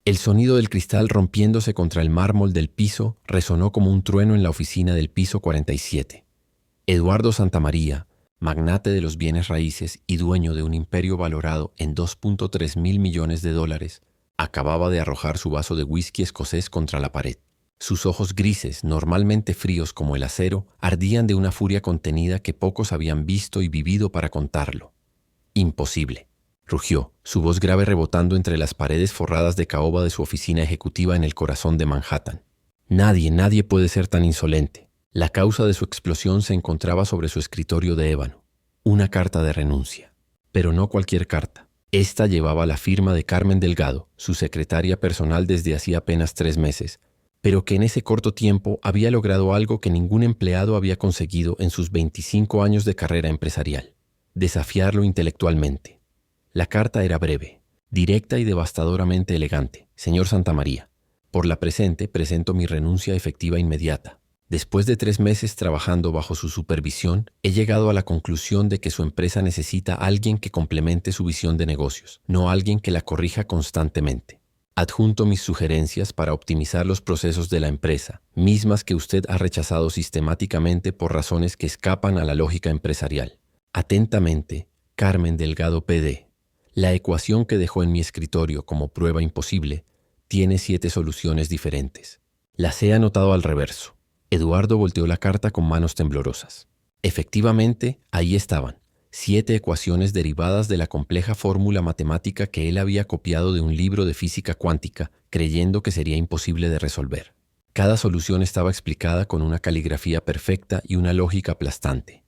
El sonido del cristal rompiéndose contra el mármol del piso resonó como un trueno en la oficina del piso 47. Eduardo Santamaría, magnate de los bienes raíces y dueño de un imperio valorado en 2.3 mil millones de dólares, acababa de arrojar su vaso de whisky escocés contra la pared. Sus ojos grises, normalmente fríos como el acero, ardían de una furia contenida que pocos habían visto y vivido para contarlo. «Imposible», rugió, su voz grave rebotando entre las paredes forradas de caoba de su oficina ejecutiva en el corazón de Manhattan. Nadie puede ser tan insolente. La causa de su explosión se encontraba sobre su escritorio de ébano. Una carta de renuncia. Pero no cualquier carta. Esta llevaba la firma de Carmen Delgado, su secretaria personal desde hacía apenas 3 meses, pero que en ese corto tiempo había logrado algo que ningún empleado había conseguido en sus 25 años de carrera empresarial: desafiarlo intelectualmente. La carta era breve, directa y devastadoramente elegante. Señor Santamaría, por la presente presento mi renuncia efectiva inmediata. Después de 3 meses trabajando bajo su supervisión, he llegado a la conclusión de que su empresa necesita a alguien que complemente su visión de negocios, no alguien que la corrija constantemente. Adjunto mis sugerencias para optimizar los procesos de la empresa, mismas que usted ha rechazado sistemáticamente por razones que escapan a la lógica empresarial. Atentamente, Carmen Delgado PD. La ecuación que dejó en mi escritorio como prueba imposible tiene 7 soluciones diferentes. Las he anotado al reverso. Eduardo volteó la carta con manos temblorosas. Efectivamente, ahí estaban, 7 ecuaciones derivadas de la compleja fórmula matemática que él había copiado de un libro de física cuántica, creyendo que sería imposible de resolver. Cada solución estaba explicada con una caligrafía perfecta y una lógica aplastante.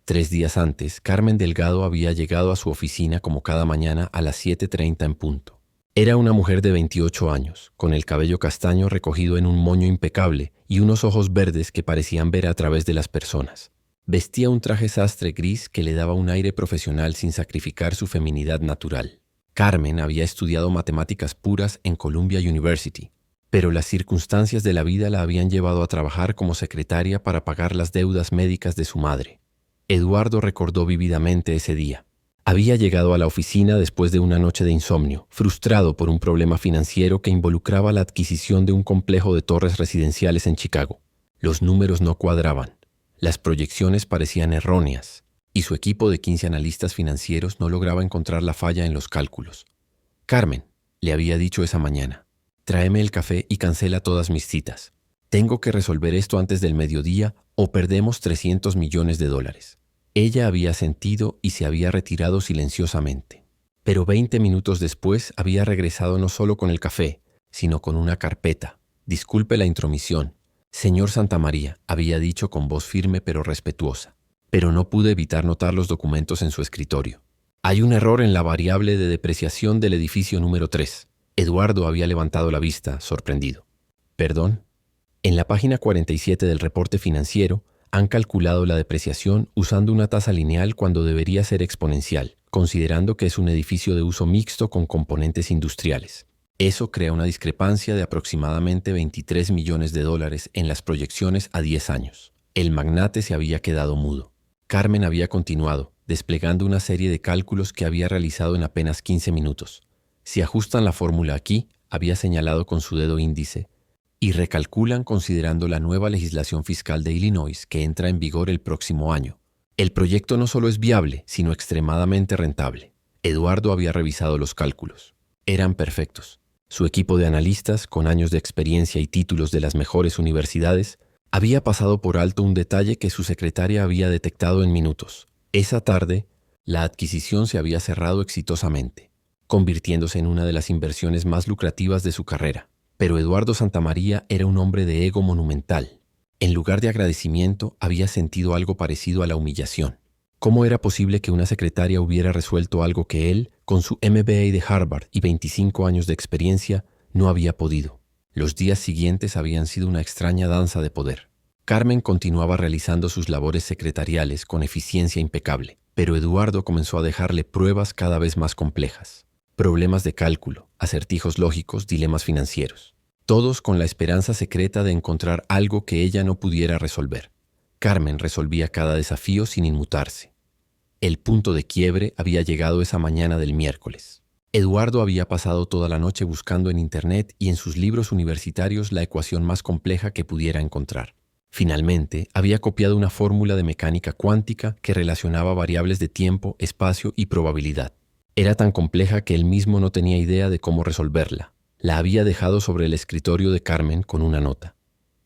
3 días antes, Carmen Delgado había llegado a su oficina como cada mañana a las 7:30 en punto. Era una mujer de 28 años, con el cabello castaño recogido en un moño impecable y unos ojos verdes que parecían ver a través de las personas. Vestía un traje sastre gris que le daba un aire profesional sin sacrificar su feminidad natural. Carmen había estudiado matemáticas puras en Columbia University, pero las circunstancias de la vida la habían llevado a trabajar como secretaria para pagar las deudas médicas de su madre. Eduardo recordó vívidamente ese día. Había llegado a la oficina después de una noche de insomnio, frustrado por un problema financiero que involucraba la adquisición de un complejo de torres residenciales en Chicago. Los números no cuadraban, las proyecciones parecían erróneas, y su equipo de 15 analistas financieros no lograba encontrar la falla en los cálculos. «Carmen», le había dicho esa mañana, «tráeme el café y cancela todas mis citas. Tengo que resolver esto antes del mediodía o perdemos $300 millones. Ella había sentido y se había retirado silenciosamente. Pero 20 minutos después había regresado no solo con el café, sino con una carpeta. «Disculpe la intromisión, señor Santamaría», había dicho con voz firme pero respetuosa. Pero no pude evitar notar los documentos en su escritorio. «Hay un error en la variable de depreciación del edificio número 3. Eduardo había levantado la vista, sorprendido. «¿Perdón?» En la página 47 del reporte financiero, han calculado la depreciación usando una tasa lineal cuando debería ser exponencial, considerando que es un edificio de uso mixto con componentes industriales. Eso crea una discrepancia de aproximadamente $23 millones en las proyecciones a 10 años. El magnate se había quedado mudo. Carmen había continuado, desplegando una serie de cálculos que había realizado en apenas 15 minutos. Si ajustan la fórmula aquí, había señalado con su dedo índice, y recalculan considerando la nueva legislación fiscal de Illinois que entra en vigor el próximo año. El proyecto no solo es viable, sino extremadamente rentable. Eduardo había revisado los cálculos. Eran perfectos. Su equipo de analistas, con años de experiencia y títulos de las mejores universidades, había pasado por alto un detalle que su secretaria había detectado en minutos. Esa tarde, la adquisición se había cerrado exitosamente, convirtiéndose en una de las inversiones más lucrativas de su carrera. Pero Eduardo Santamaría era un hombre de ego monumental. En lugar de agradecimiento, había sentido algo parecido a la humillación. ¿Cómo era posible que una secretaria hubiera resuelto algo que él, con su MBA de Harvard y 25 años de experiencia, no había podido? Los días siguientes habían sido una extraña danza de poder. Carmen continuaba realizando sus labores secretariales con eficiencia impecable, pero Eduardo comenzó a dejarle pruebas cada vez más complejas. Problemas de cálculo, acertijos lógicos, dilemas financieros. Todos con la esperanza secreta de encontrar algo que ella no pudiera resolver. Carmen resolvía cada desafío sin inmutarse. El punto de quiebre había llegado esa mañana del miércoles. Eduardo había pasado toda la noche buscando en Internet y en sus libros universitarios la ecuación más compleja que pudiera encontrar. Finalmente, había copiado una fórmula de mecánica cuántica que relacionaba variables de tiempo, espacio y probabilidad. Era tan compleja que él mismo no tenía idea de cómo resolverla. La había dejado sobre el escritorio de Carmen con una nota.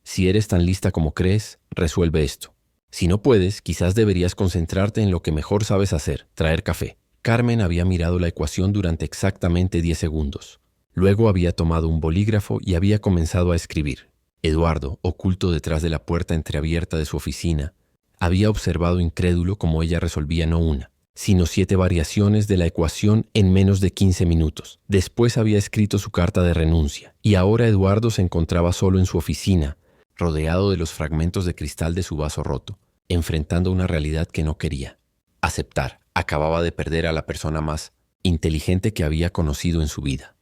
Si eres tan lista como crees, resuelve esto. Si no puedes, quizás deberías concentrarte en lo que mejor sabes hacer, traer café. Carmen había mirado la ecuación durante exactamente 10 segundos. Luego había tomado un bolígrafo y había comenzado a escribir. Eduardo, oculto detrás de la puerta entreabierta de su oficina, había observado incrédulo cómo ella resolvía no una, sino 7 variaciones de la ecuación en menos de 15 minutos. Después había escrito su carta de renuncia, y ahora Eduardo se encontraba solo en su oficina, rodeado de los fragmentos de cristal de su vaso roto, enfrentando una realidad que no quería aceptar. Acababa de perder a la persona más inteligente que había conocido en su vida.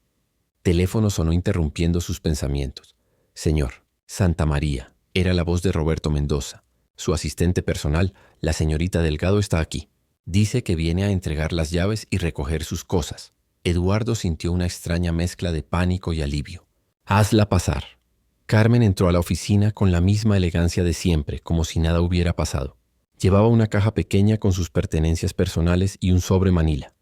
Teléfono sonó interrumpiendo sus pensamientos. Señor, Santa María, era la voz de Roberto Mendoza. Su asistente personal, la señorita Delgado, está aquí. Dice que viene a entregar las llaves y recoger sus cosas. Eduardo sintió una extraña mezcla de pánico y alivio. Hazla pasar. Carmen entró a la oficina con la misma elegancia de siempre, como si nada hubiera pasado. Llevaba una caja pequeña con sus pertenencias personales y un sobre manila.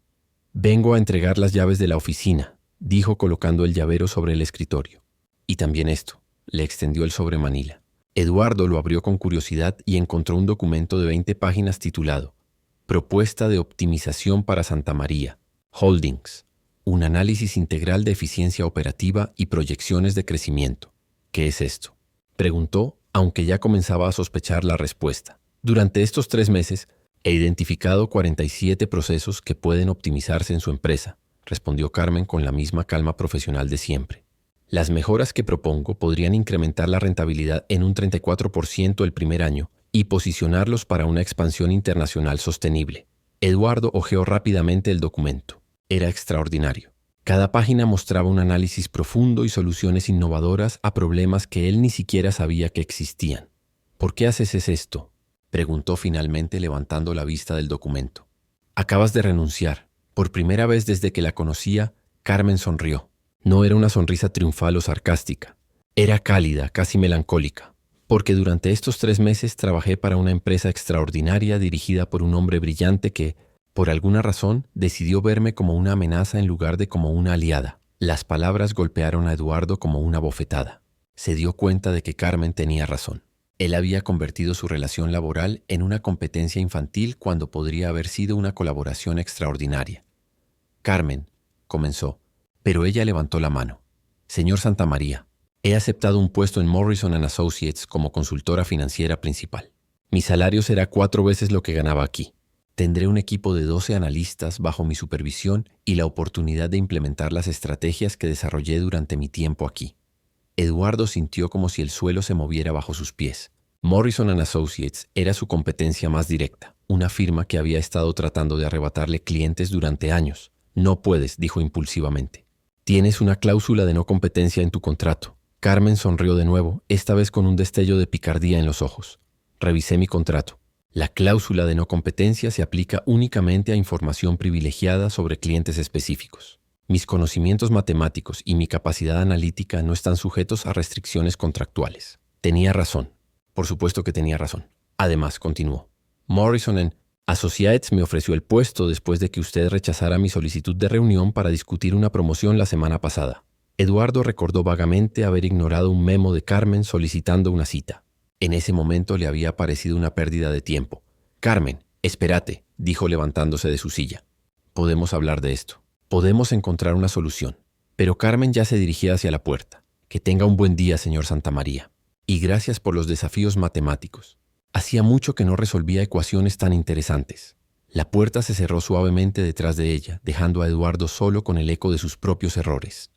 Vengo a entregar las llaves de la oficina, dijo colocando el llavero sobre el escritorio. Y también esto, le extendió el sobre manila. Eduardo lo abrió con curiosidad y encontró un documento de 20 páginas titulado Propuesta de optimización para Santa María, Holdings, un análisis integral de eficiencia operativa y proyecciones de crecimiento. ¿Qué es esto?, preguntó, aunque ya comenzaba a sospechar la respuesta. Durante estos 3 meses, he identificado 47 procesos que pueden optimizarse en su empresa, respondió Carmen con la misma calma profesional de siempre. Las mejoras que propongo podrían incrementar la rentabilidad en un 34% el primer año y posicionarlos para una expansión internacional sostenible. Eduardo hojeó rápidamente el documento. Era extraordinario. Cada página mostraba un análisis profundo y soluciones innovadoras a problemas que él ni siquiera sabía que existían. ¿Por qué haces esto?, preguntó finalmente levantando la vista del documento. Acabas de renunciar. Por primera vez desde que la conocía, Carmen sonrió. No era una sonrisa triunfal o sarcástica. Era cálida, casi melancólica. Porque durante estos 3 meses trabajé para una empresa extraordinaria dirigida por un hombre brillante que, por alguna razón, decidió verme como una amenaza en lugar de como una aliada. Las palabras golpearon a Eduardo como una bofetada. Se dio cuenta de que Carmen tenía razón. Él había convertido su relación laboral en una competencia infantil cuando podría haber sido una colaboración extraordinaria. Carmen, comenzó, pero ella levantó la mano. Señor Santamaría, he aceptado un puesto en Morrison & Associates como consultora financiera principal. Mi salario será 4 veces lo que ganaba aquí. Tendré un equipo de 12 analistas bajo mi supervisión y la oportunidad de implementar las estrategias que desarrollé durante mi tiempo aquí. Eduardo sintió como si el suelo se moviera bajo sus pies. Morrison & Associates era su competencia más directa, una firma que había estado tratando de arrebatarle clientes durante años. No puedes, dijo impulsivamente. Tienes una cláusula de no competencia en tu contrato. Carmen sonrió de nuevo, esta vez con un destello de picardía en los ojos. Revisé mi contrato. La cláusula de no competencia se aplica únicamente a información privilegiada sobre clientes específicos. Mis conocimientos matemáticos y mi capacidad analítica no están sujetos a restricciones contractuales. Tenía razón. Por supuesto que tenía razón. Además, continuó, Morrison & Associates me ofreció el puesto después de que usted rechazara mi solicitud de reunión para discutir una promoción la semana pasada. Eduardo recordó vagamente haber ignorado un memo de Carmen solicitando una cita. En ese momento le había parecido una pérdida de tiempo. Carmen, espérate, dijo levantándose de su silla. Podemos hablar de esto. Podemos encontrar una solución. Pero Carmen ya se dirigía hacia la puerta. Que tenga un buen día, señor Santamaría. Y gracias por los desafíos matemáticos. Hacía mucho que no resolvía ecuaciones tan interesantes. La puerta se cerró suavemente detrás de ella, dejando a Eduardo solo con el eco de sus propios errores.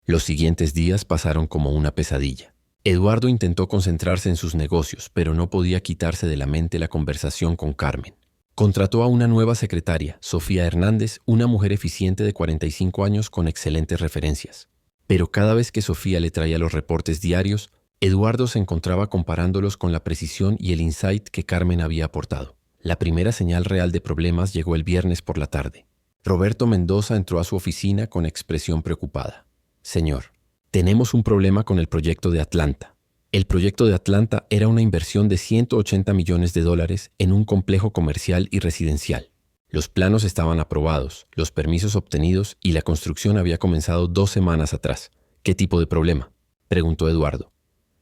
Los siguientes días pasaron como una pesadilla. Eduardo intentó concentrarse en sus negocios, pero no podía quitarse de la mente la conversación con Carmen. Contrató a una nueva secretaria, Sofía Hernández, una mujer eficiente de 45 años con excelentes referencias. Pero cada vez que Sofía le traía los reportes diarios, Eduardo se encontraba comparándolos con la precisión y el insight que Carmen había aportado. La primera señal real de problemas llegó el viernes por la tarde. Roberto Mendoza entró a su oficina con expresión preocupada. Señor, tenemos un problema con el proyecto de Atlanta. El proyecto de Atlanta era una inversión de $180 millones en un complejo comercial y residencial. Los planos estaban aprobados, los permisos obtenidos y la construcción había comenzado 2 semanas atrás. ¿Qué tipo de problema?, preguntó Eduardo.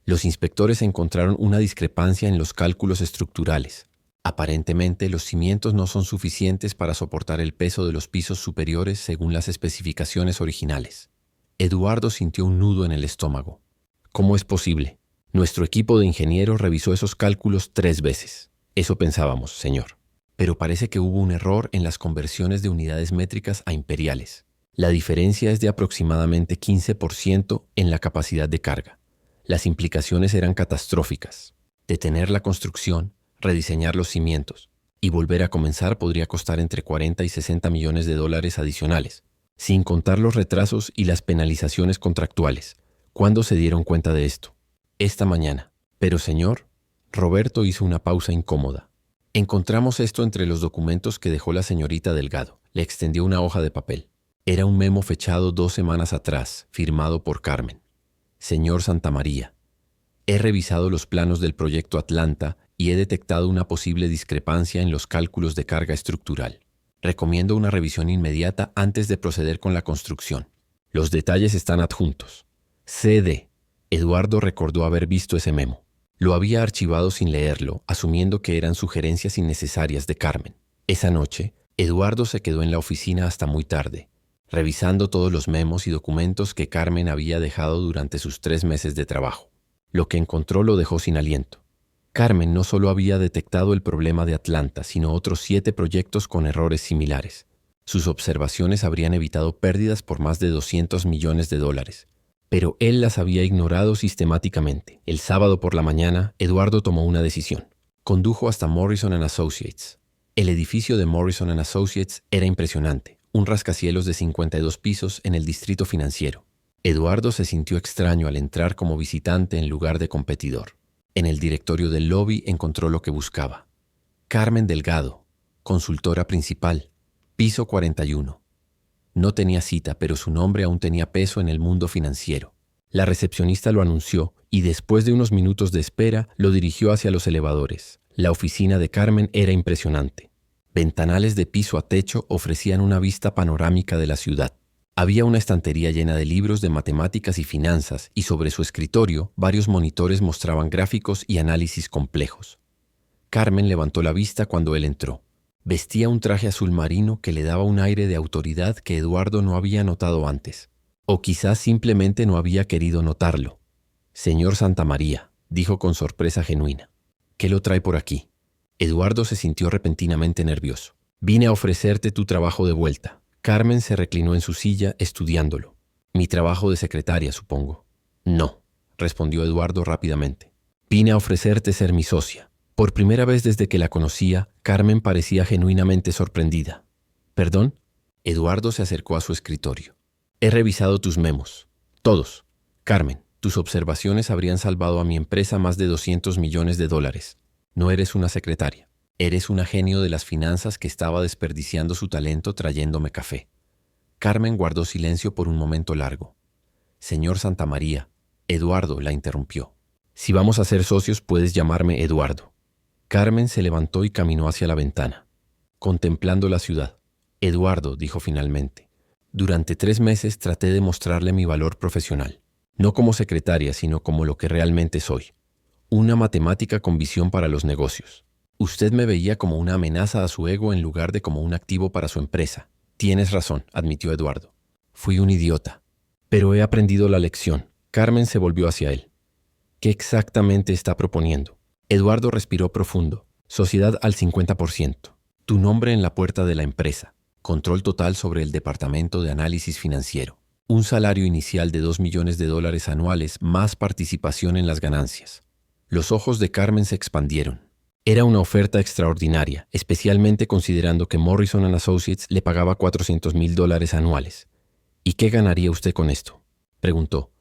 Los inspectores encontraron una discrepancia en los cálculos estructurales. Aparentemente, los cimientos no son suficientes para soportar el peso de los pisos superiores según las especificaciones originales. Eduardo sintió un nudo en el estómago. ¿Cómo es posible? Nuestro equipo de ingenieros revisó esos cálculos 3 veces. Eso pensábamos, señor. Pero parece que hubo un error en las conversiones de unidades métricas a imperiales. La diferencia es de aproximadamente 15% en la capacidad de carga. Las implicaciones eran catastróficas. Detener la construcción, rediseñar los cimientos y volver a comenzar podría costar entre 40 y 60 millones de dólares adicionales, sin contar los retrasos y las penalizaciones contractuales. ¿Cuándo se dieron cuenta de esto? Esta mañana. Pero señor, Roberto hizo una pausa incómoda. Encontramos esto entre los documentos que dejó la señorita Delgado. Le extendió una hoja de papel. Era un memo fechado 2 semanas atrás, firmado por Carmen. Señor Santamaría, he revisado los planos del proyecto Atlanta y he detectado una posible discrepancia en los cálculos de carga estructural. Recomiendo una revisión inmediata antes de proceder con la construcción. Los detalles están adjuntos. CD. Eduardo recordó haber visto ese memo. Lo había archivado sin leerlo, asumiendo que eran sugerencias innecesarias de Carmen. Esa noche, Eduardo se quedó en la oficina hasta muy tarde, revisando todos los memos y documentos que Carmen había dejado durante sus 3 meses de trabajo. Lo que encontró lo dejó sin aliento. Carmen no solo había detectado el problema de Atlanta, sino otros 7 proyectos con errores similares. Sus observaciones habrían evitado pérdidas por más de $200 millones. Pero él las había ignorado sistemáticamente. El sábado por la mañana, Eduardo tomó una decisión. Condujo hasta Morrison & Associates. El edificio de Morrison & Associates era impresionante, un rascacielos de 52 pisos en el distrito financiero. Eduardo se sintió extraño al entrar como visitante en lugar de competidor. En el directorio del lobby encontró lo que buscaba. Carmen Delgado, consultora principal, piso 41. No tenía cita, pero su nombre aún tenía peso en el mundo financiero. La recepcionista lo anunció y después de unos minutos de espera lo dirigió hacia los elevadores. La oficina de Carmen era impresionante. Ventanales de piso a techo ofrecían una vista panorámica de la ciudad. Había una estantería llena de libros de matemáticas y finanzas y sobre su escritorio varios monitores mostraban gráficos y análisis complejos. Carmen levantó la vista cuando él entró. Vestía un traje azul marino que le daba un aire de autoridad que Eduardo no había notado antes. O quizás simplemente no había querido notarlo. «Señor Santamaría», dijo con sorpresa genuina. «¿Qué lo trae por aquí?» Eduardo se sintió repentinamente nervioso. «Vine a ofrecerte tu trabajo de vuelta». Carmen se reclinó en su silla estudiándolo. «Mi trabajo de secretaria, supongo». «No», respondió Eduardo rápidamente. «Vine a ofrecerte ser mi socia». Por primera vez desde que la conocía, Carmen parecía genuinamente sorprendida. «¿Perdón?» Eduardo se acercó a su escritorio. «He revisado tus memos. Todos. Carmen, tus observaciones habrían salvado a mi empresa más de $200 millones. No eres una secretaria. Eres una genio de las finanzas que estaba desperdiciando su talento trayéndome café». Carmen guardó silencio por un momento largo. «Señor Santamaría», Eduardo la interrumpió. «Si vamos a ser socios, puedes llamarme Eduardo». Carmen se levantó y caminó hacia la ventana, contemplando la ciudad. «Eduardo», dijo finalmente, «durante 3 meses traté de mostrarle mi valor profesional, no como secretaria, sino como lo que realmente soy, una matemática con visión para los negocios. Usted me veía como una amenaza a su ego en lugar de como un activo para su empresa». «Tienes razón», admitió Eduardo. «Fui un idiota. Pero he aprendido la lección». Carmen se volvió hacia él. «¿Qué exactamente está proponiendo?» Eduardo respiró profundo. «Sociedad al 50%. Tu nombre en la puerta de la empresa. Control total sobre el departamento de análisis financiero. Un salario inicial de $2 millones anuales más participación en las ganancias». Los ojos de Carmen se expandieron. Era una oferta extraordinaria, especialmente considerando que Morrison & Associates le pagaba $400,000 anuales. «¿Y qué ganaría usted con esto?», preguntó.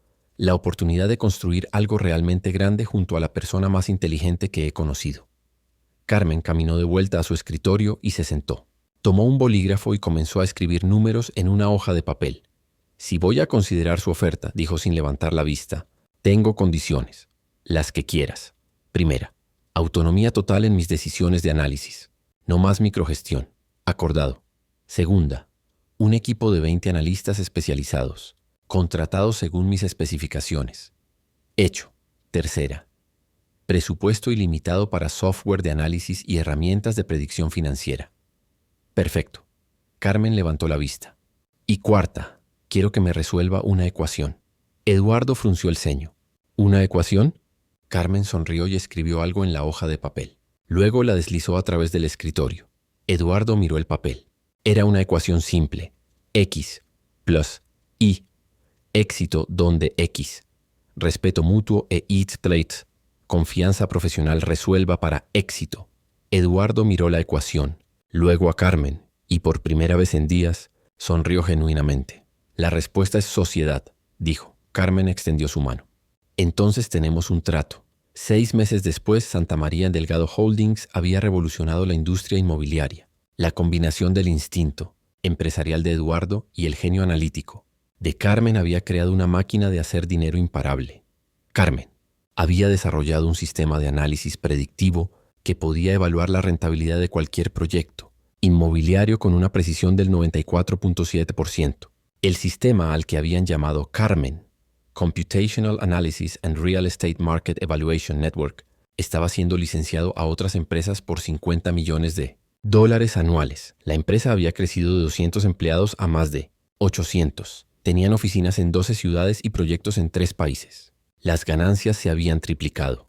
«La oportunidad de construir algo realmente grande junto a la persona más inteligente que he conocido». Carmen caminó de vuelta a su escritorio y se sentó. Tomó un bolígrafo y comenzó a escribir números en una hoja de papel. Si voy a considerar su oferta, dijo sin levantar la vista, tengo condiciones. Las que quieras. Primera, autonomía total en mis decisiones de análisis. No más microgestión. Acordado. Segunda, un equipo de 20 analistas especializados, contratados según mis especificaciones. Hecho. Tercera, presupuesto ilimitado para software de análisis y herramientas de predicción financiera. Perfecto. Carmen levantó la vista. Y cuarta, quiero que me resuelva una ecuación. Eduardo frunció el ceño. ¿Una ecuación? Carmen sonrió y escribió algo en la hoja de papel. Luego la deslizó a través del escritorio. Eduardo miró el papel. Era una ecuación simple. X plus Y. Éxito donde X. Respeto mutuo e eat plates. Confianza profesional resuelva para éxito. Eduardo miró la ecuación, luego a Carmen, y por primera vez en días, sonrió genuinamente. La respuesta es sociedad, dijo. Carmen extendió su mano. Entonces tenemos un trato. 6 meses después, Santa María Delgado Holdings había revolucionado la industria inmobiliaria. La combinación del instinto empresarial de Eduardo y el genio analítico de Carmen había creado una máquina de hacer dinero imparable. Carmen había desarrollado un sistema de análisis predictivo que podía evaluar la rentabilidad de cualquier proyecto inmobiliario con una precisión del 94.7%. El sistema al que habían llamado Carmen, Computational Analysis and Real Estate Market Evaluation Network, estaba siendo licenciado a otras empresas por $50 millones anuales. La empresa había crecido de 200 empleados a más de 800. Tenían oficinas en 12 ciudades y proyectos en 3 países. Las ganancias se habían triplicado.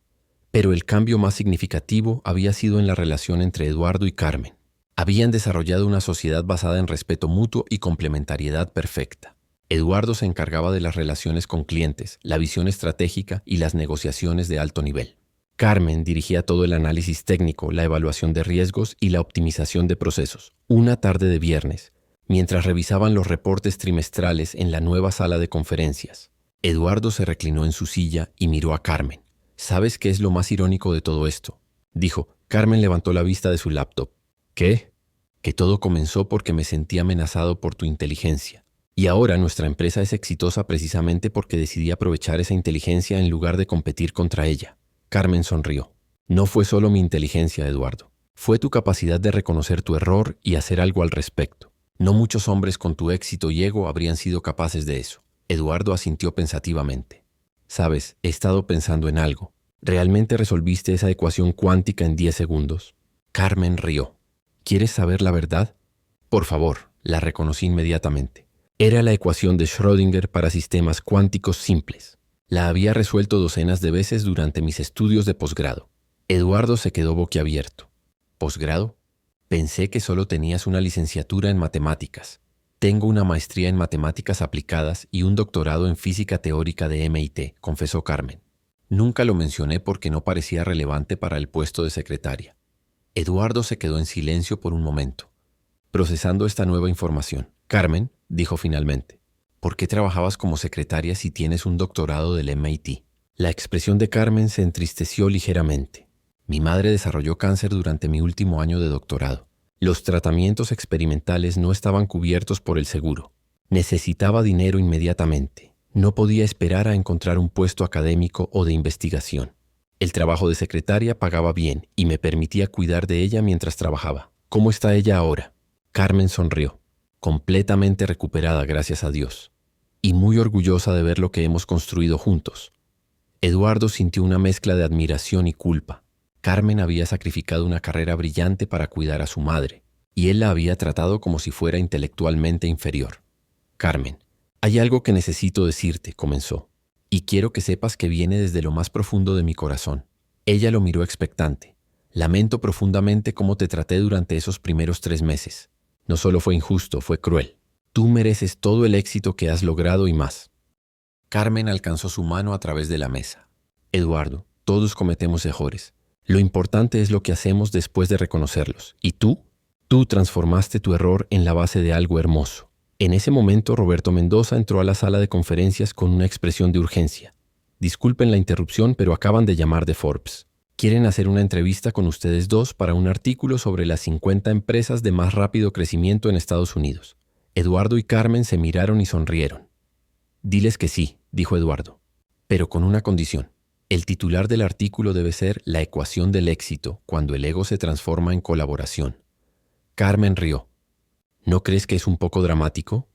Pero el cambio más significativo había sido en la relación entre Eduardo y Carmen. Habían desarrollado una sociedad basada en respeto mutuo y complementariedad perfecta. Eduardo se encargaba de las relaciones con clientes, la visión estratégica y las negociaciones de alto nivel. Carmen dirigía todo el análisis técnico, la evaluación de riesgos y la optimización de procesos. Una tarde de viernes, mientras revisaban los reportes trimestrales en la nueva sala de conferencias, Eduardo se reclinó en su silla y miró a Carmen. ¿Sabes qué es lo más irónico de todo esto?, dijo. Carmen levantó la vista de su laptop. ¿Qué? Que todo comenzó porque me sentí amenazado por tu inteligencia. Y ahora nuestra empresa es exitosa precisamente porque decidí aprovechar esa inteligencia en lugar de competir contra ella. Carmen sonrió. No fue solo mi inteligencia, Eduardo. Fue tu capacidad de reconocer tu error y hacer algo al respecto. No muchos hombres con tu éxito y ego habrían sido capaces de eso. Eduardo asintió pensativamente. Sabes, he estado pensando en algo. ¿Realmente resolviste esa ecuación cuántica en 10 segundos? Carmen rió. ¿Quieres saber la verdad? Por favor, la reconocí inmediatamente. Era la ecuación de Schrödinger para sistemas cuánticos simples. La había resuelto docenas de veces durante mis estudios de posgrado. Eduardo se quedó boquiabierto. ¿Posgrado? Pensé que solo tenías una licenciatura en matemáticas. Tengo una maestría en matemáticas aplicadas y un doctorado en física teórica de MIT, confesó Carmen. Nunca lo mencioné porque no parecía relevante para el puesto de secretaria. Eduardo se quedó en silencio por un momento, procesando esta nueva información. Carmen, dijo finalmente, ¿por qué trabajabas como secretaria si tienes un doctorado del MIT? La expresión de Carmen se entristeció ligeramente. Mi madre desarrolló cáncer durante mi último año de doctorado. Los tratamientos experimentales no estaban cubiertos por el seguro. Necesitaba dinero inmediatamente. No podía esperar a encontrar un puesto académico o de investigación. El trabajo de secretaria pagaba bien y me permitía cuidar de ella mientras trabajaba. ¿Cómo está ella ahora? Carmen sonrió. Completamente recuperada, gracias a Dios. Y muy orgullosa de ver lo que hemos construido juntos. Eduardo sintió una mezcla de admiración y culpa. Carmen había sacrificado una carrera brillante para cuidar a su madre, y él la había tratado como si fuera intelectualmente inferior. Carmen, hay algo que necesito decirte, comenzó, y quiero que sepas que viene desde lo más profundo de mi corazón. Ella lo miró expectante. Lamento profundamente cómo te traté durante esos primeros 3 meses. No solo fue injusto, fue cruel. Tú mereces todo el éxito que has logrado y más. Carmen alcanzó su mano a través de la mesa. Eduardo, todos cometemos errores. Lo importante es lo que hacemos después de reconocerlos. ¿Y tú? Tú transformaste tu error en la base de algo hermoso. En ese momento, Roberto Mendoza entró a la sala de conferencias con una expresión de urgencia. Disculpen la interrupción, pero acaban de llamar de Forbes. Quieren hacer una entrevista con ustedes dos para un artículo sobre las 50 empresas de más rápido crecimiento en Estados Unidos. Eduardo y Carmen se miraron y sonrieron. Diles que sí, dijo Eduardo, pero con una condición. El titular del artículo debe ser La ecuación del éxito cuando el ego se transforma en colaboración. Carmen rió. ¿No crees que es un poco dramático?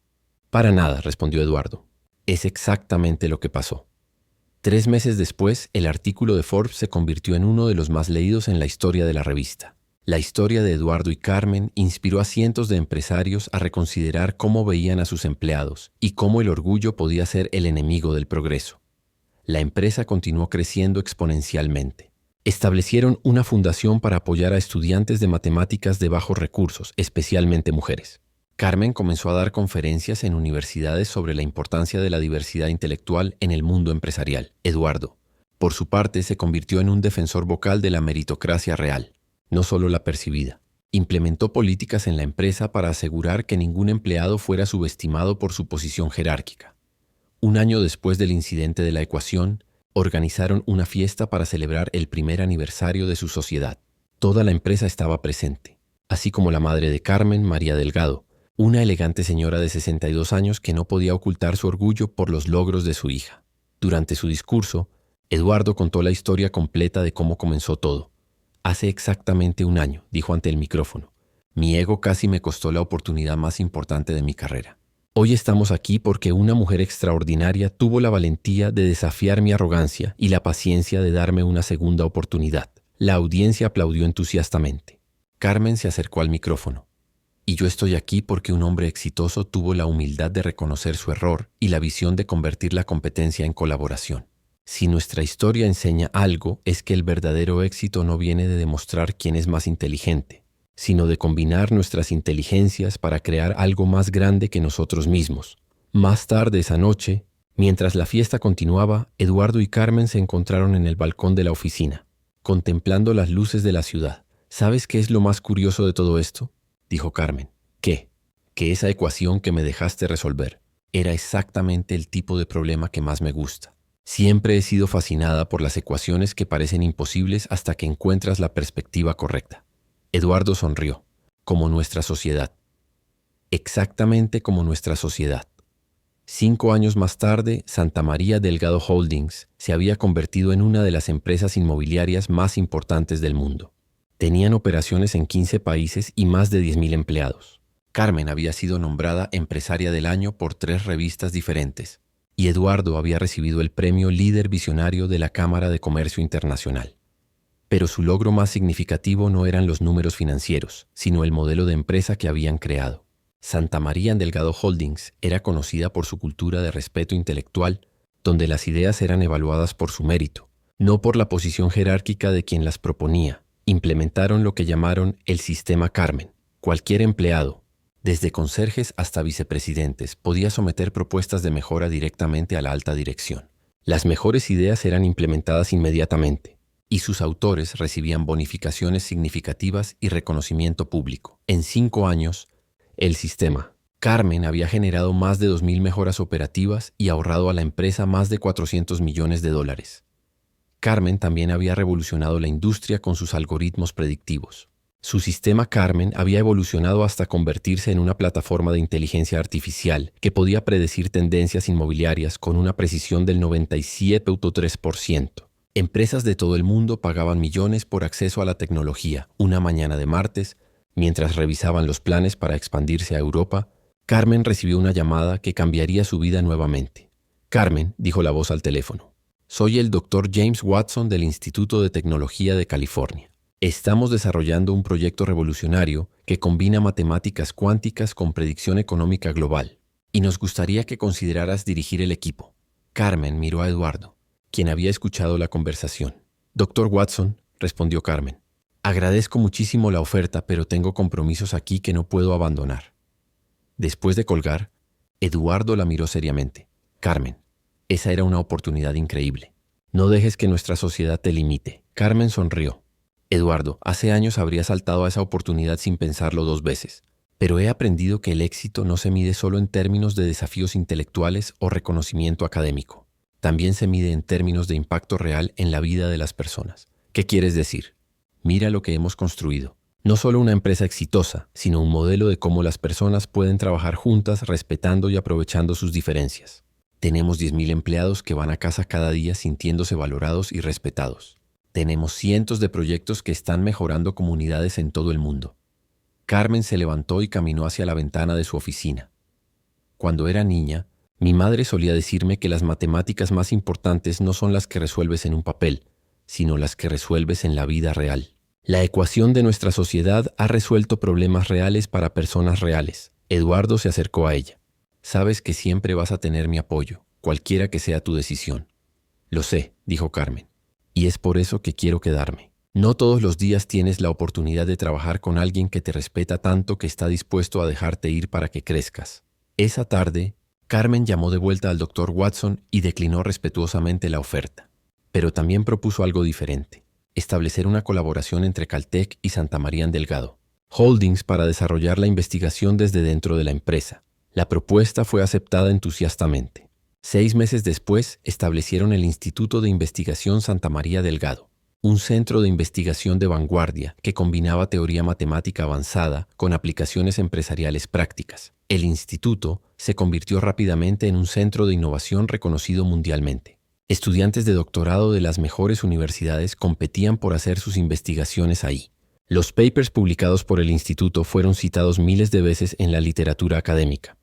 Para nada, respondió Eduardo. Es exactamente lo que pasó. 3 meses después, el artículo de Forbes se convirtió en uno de los más leídos en la historia de la revista. La historia de Eduardo y Carmen inspiró a cientos de empresarios a reconsiderar cómo veían a sus empleados y cómo el orgullo podía ser el enemigo del progreso. La empresa continuó creciendo exponencialmente. Establecieron una fundación para apoyar a estudiantes de matemáticas de bajos recursos, especialmente mujeres. Carmen comenzó a dar conferencias en universidades sobre la importancia de la diversidad intelectual en el mundo empresarial. Eduardo, por su parte, se convirtió en un defensor vocal de la meritocracia real, no solo la percibida. Implementó políticas en la empresa para asegurar que ningún empleado fuera subestimado por su posición jerárquica. Un año después del incidente de la ecuación, organizaron una fiesta para celebrar el primer aniversario de su sociedad. Toda la empresa estaba presente, así como la madre de Carmen, María Delgado, una elegante señora de 62 años que no podía ocultar su orgullo por los logros de su hija. Durante su discurso, Eduardo contó la historia completa de cómo comenzó todo. Hace exactamente un año, dijo ante el micrófono, mi ego casi me costó la oportunidad más importante de mi carrera. Hoy estamos aquí porque una mujer extraordinaria tuvo la valentía de desafiar mi arrogancia y la paciencia de darme una segunda oportunidad. La audiencia aplaudió entusiastamente. Carmen se acercó al micrófono. Y yo estoy aquí porque un hombre exitoso tuvo la humildad de reconocer su error y la visión de convertir la competencia en colaboración. Si nuestra historia enseña algo, es que el verdadero éxito no viene de demostrar quién es más inteligente, sino de combinar nuestras inteligencias para crear algo más grande que nosotros mismos. Más tarde esa noche, mientras la fiesta continuaba, Eduardo y Carmen se encontraron en el balcón de la oficina, contemplando las luces de la ciudad. ¿Sabes qué es lo más curioso de todo esto?, dijo Carmen. ¿Qué? Que esa ecuación que me dejaste resolver era exactamente el tipo de problema que más me gusta. Siempre he sido fascinada por las ecuaciones que parecen imposibles hasta que encuentras la perspectiva correcta. Eduardo sonrió. Como nuestra sociedad. Exactamente como nuestra sociedad. 5 años más tarde, Santa María Delgado Holdings se había convertido en una de las empresas inmobiliarias más importantes del mundo. Tenían operaciones en 15 países y más de 10,000 empleados. Carmen había sido nombrada Empresaria del Año por 3 revistas diferentes, y Eduardo había recibido el premio Líder Visionario de la Cámara de Comercio Internacional. Pero su logro más significativo no eran los números financieros, sino el modelo de empresa que habían creado. Santa María Delgado Holdings era conocida por su cultura de respeto intelectual, donde las ideas eran evaluadas por su mérito, no por la posición jerárquica de quien las proponía. Implementaron lo que llamaron el sistema Carmen. Cualquier empleado, desde conserjes hasta vicepresidentes, podía someter propuestas de mejora directamente a la alta dirección. Las mejores ideas eran implementadas inmediatamente, y sus autores recibían bonificaciones significativas y reconocimiento público. En 5 años, el sistema Carmen había generado más de 2,000 mejoras operativas y ahorrado a la empresa más de $400 millones. Carmen también había revolucionado la industria con sus algoritmos predictivos. Su sistema Carmen había evolucionado hasta convertirse en una plataforma de inteligencia artificial que podía predecir tendencias inmobiliarias con una precisión del 97.3%. Empresas de todo el mundo pagaban millones por acceso a la tecnología. Una mañana de martes, mientras revisaban los planes para expandirse a Europa, Carmen recibió una llamada que cambiaría su vida nuevamente. Carmen, dijo la voz al teléfono. Soy el Dr. James Watson del Instituto de Tecnología de California. Estamos desarrollando un proyecto revolucionario que combina matemáticas cuánticas con predicción económica global, y nos gustaría que consideraras dirigir el equipo. Carmen miró a Eduardo, quien había escuchado la conversación. Dr. Watson, respondió Carmen, agradezco muchísimo la oferta, pero tengo compromisos aquí que no puedo abandonar. Después de colgar, Eduardo la miró seriamente. Carmen, esa era una oportunidad increíble. No dejes que nuestra sociedad te limite. Carmen sonrió. Eduardo, hace años habría saltado a esa oportunidad sin pensarlo 2 veces, pero he aprendido que el éxito no se mide solo en términos de desafíos intelectuales o reconocimiento académico. También se mide en términos de impacto real en la vida de las personas. ¿Qué quieres decir? Mira lo que hemos construido. No solo una empresa exitosa, sino un modelo de cómo las personas pueden trabajar juntas respetando y aprovechando sus diferencias. Tenemos 10.000 empleados que van a casa cada día sintiéndose valorados y respetados. Tenemos cientos de proyectos que están mejorando comunidades en todo el mundo. Carmen se levantó y caminó hacia la ventana de su oficina. Cuando era niña, mi madre solía decirme que las matemáticas más importantes no son las que resuelves en un papel, sino las que resuelves en la vida real. La ecuación de nuestra sociedad ha resuelto problemas reales para personas reales. Eduardo se acercó a ella. Sabes que siempre vas a tener mi apoyo, cualquiera que sea tu decisión. Lo sé, dijo Carmen, y es por eso que quiero quedarme. No todos los días tienes la oportunidad de trabajar con alguien que te respeta tanto que está dispuesto a dejarte ir para que crezcas. Esa tarde, Carmen llamó de vuelta al Dr. Watson y declinó respetuosamente la oferta. Pero también propuso algo diferente: establecer una colaboración entre Caltech y Santamaría Delgado Holdings para desarrollar la investigación desde dentro de la empresa. La propuesta fue aceptada entusiastamente. 6 meses después, establecieron el Instituto de Investigación Santamaría Delgado, un centro de investigación de vanguardia que combinaba teoría matemática avanzada con aplicaciones empresariales prácticas. El instituto se convirtió rápidamente en un centro de innovación reconocido mundialmente. Estudiantes de doctorado de las mejores universidades competían por hacer sus investigaciones ahí. Los papers publicados por el instituto fueron citados miles de veces en la literatura académica.